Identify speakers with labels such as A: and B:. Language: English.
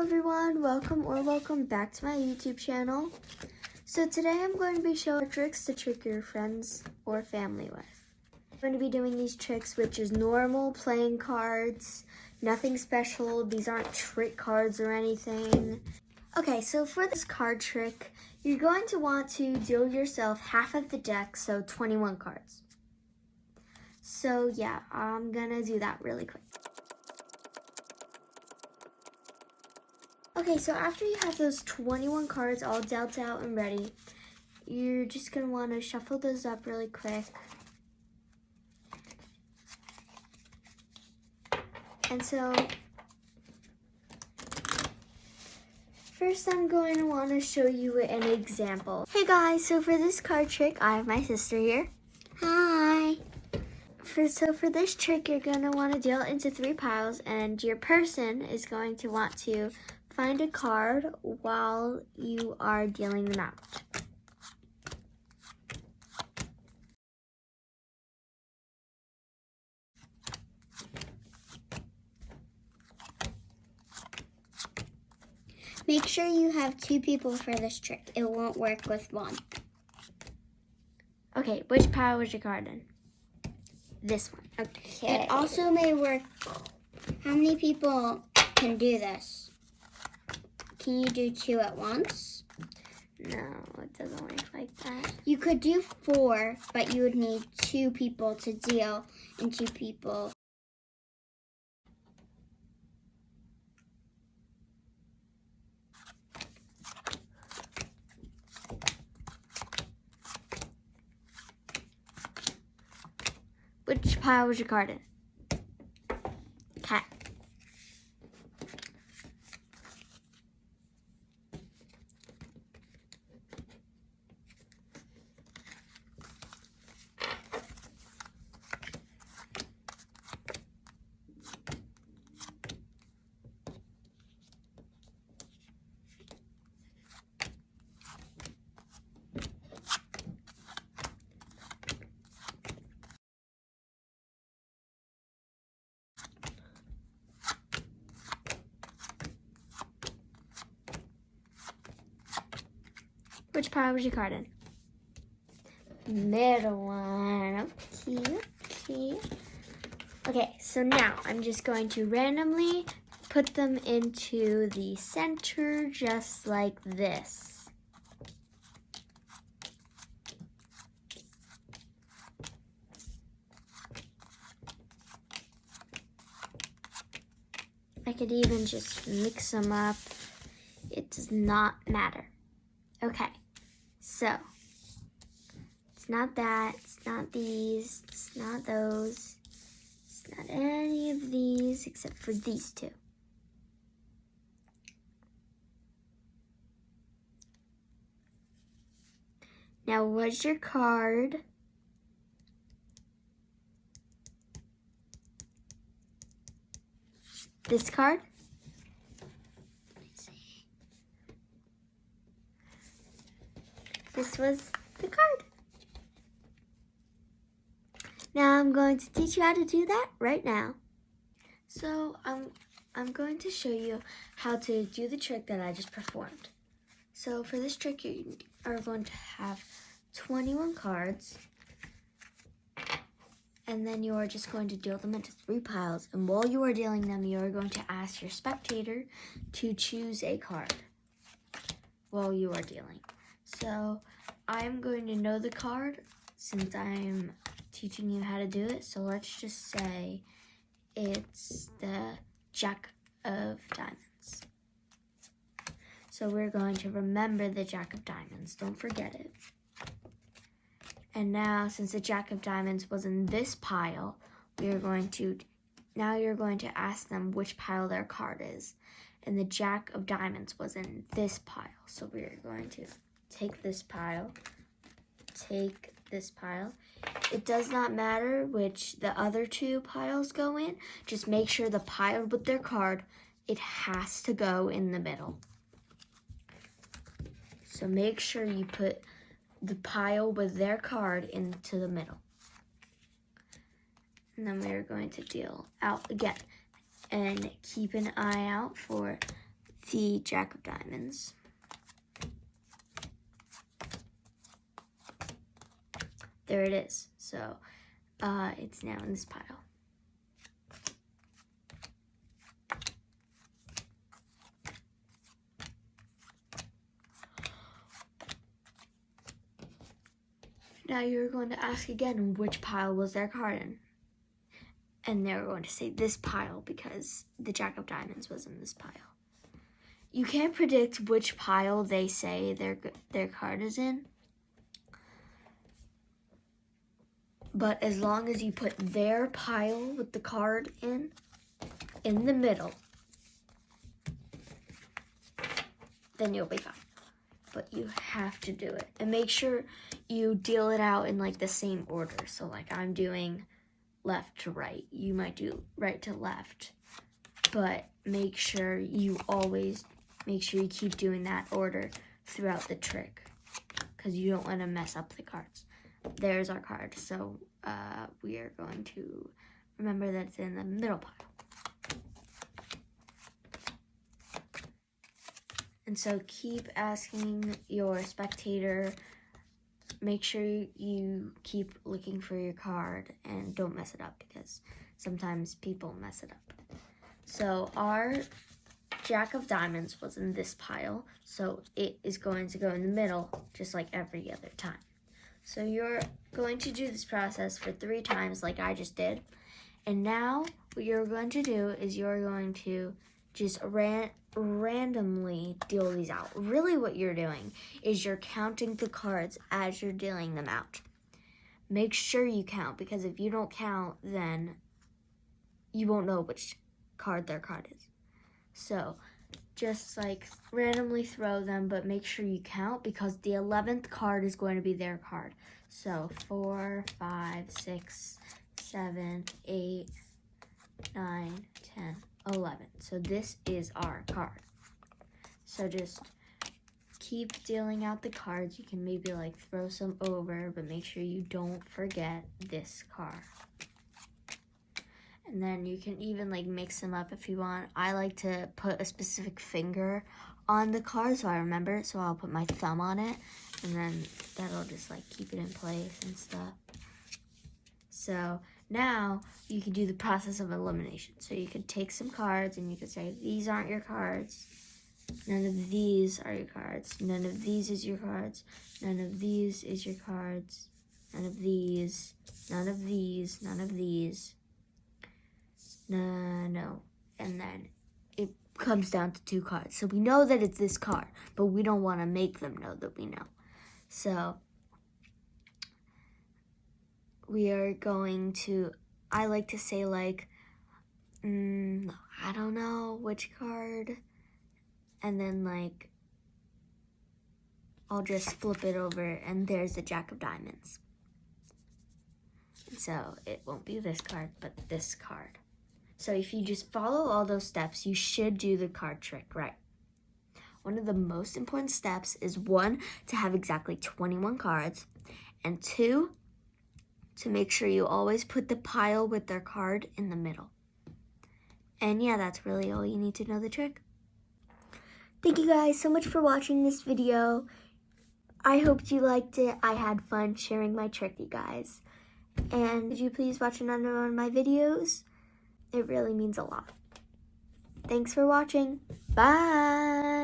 A: everyone, welcome back to my YouTube channel. So today I'm going to be showing tricks to trick your friends or family with. I'm going to be doing these tricks, which is normal playing cards, nothing special. These aren't trick cards or anything. Okay, so for this card trick, you're going to want to deal yourself half of the deck, so 21 cards. So yeah, I'm gonna do that really quick. Okay, so after you have those 21 cards all dealt out and ready, you're just going to want to shuffle those up really quick. And so, first I'm going to want to show you an example. Hey guys, so for this card trick, I have my sister here. Hi! So for this trick, you're going to want to deal it into 3 piles, and your person is going to want to find a card while you are dealing them out.
B: Make sure you have 2 people for this trick. It won't work with 1.
A: Okay, which pile was your card in? This one.
B: Okay. It also may work. How many people can do this? Can you do 2 at once?
A: No, it doesn't work like that.
B: You could do 4, but you would need 2 people to deal and 2 people.
A: Which pile was your card in? Cat. Which pile was your card in? Middle one. Okay. Okay, so now I'm just going to randomly put them into the center just like this. I could even just mix them up. It does not matter. Okay, so it's not that, it's not these, it's not those, it's not any of these except for these 2. Now, was your card this card? This was the card. Now I'm going to teach you how to do that right now. So I'm going to show you how to do the trick that I just performed. So for this trick, you are going to have 21 cards, and then you are just going to deal them into 3 piles. And while you are dealing them, you are going to ask your spectator to choose a card while you are dealing. So I'm going to know the card since I'm teaching you how to do it. So let's just say it's the Jack of Diamonds. So we're going to remember the Jack of Diamonds. Don't forget it. And now, since the Jack of Diamonds was in this pile, you're going to ask them which pile their card is. And the Jack of Diamonds was in this pile. So we're going to take this pile. It does not matter which the other 2 piles go in. Just make sure the pile with their card, it has to go in the middle. So make sure you put the pile with their card into the middle. And then we're going to deal out again. And keep an eye out for the Jack of Diamonds. There it is. So it's now in this pile. Now you're going to ask again which pile was their card in. And they're going to say this pile because the Jack of Diamonds was in this pile. You can't predict which pile they say their card is in. But as long as you put their pile with the card in the middle, then you'll be fine. But you have to do it. And make sure you deal it out in like the same order. So like I'm doing left to right. You might do right to left. But make sure you keep doing that order throughout the trick. Because you don't want to mess up the cards. There's our card. So we are going to remember that it's in the middle pile. And so keep asking your spectator. Make sure you keep looking for your card and don't mess it up because sometimes people mess it up. So our Jack of Diamonds was in this pile, so it is going to go in the middle just like every other time. So you're going to do this process for 3 times like I just did. And now what you're going to do is you're going to just randomly deal these out. Really what you're doing is you're counting the cards as you're dealing them out. Make sure you count because if you don't count, then you won't know which card their card is. So just like randomly throw them, but make sure you count because the 11th card is going to be their card. So 4, 5, 6, 7, 8, 9, 10, 11. So this is our card. So just keep dealing out the cards. You can maybe like throw some over, but make sure you don't forget this card. And then you can even like mix them up if you want. I like to put a specific finger on the card so I remember it. So I'll put my thumb on it and then that'll just like keep it in place and stuff. So now you can do the process of elimination. So you could take some cards and you could say, these aren't your cards. None of these are your cards. None of these is your cards. None of these is your cards. None of these. None of these. None of these. No. And then it comes down to 2 cards. So we know that it's this card, but we don't want to make them know that we know. So we are going to, I like to say like, I don't know which card. And then like, I'll just flip it over and there's the Jack of Diamonds. So it won't be this card, but this card. So if you just follow all those steps, you should do the card trick right. One of the most important steps is 1, to have exactly 21 cards, and 2, to make sure you always put the pile with their card in the middle. And yeah, that's really all you need to know the trick. Thank you guys so much for watching this video. I hope you liked it. I had fun sharing my trick, you guys. And could you please watch another one of my videos? It really means a lot. Thanks for watching. Bye!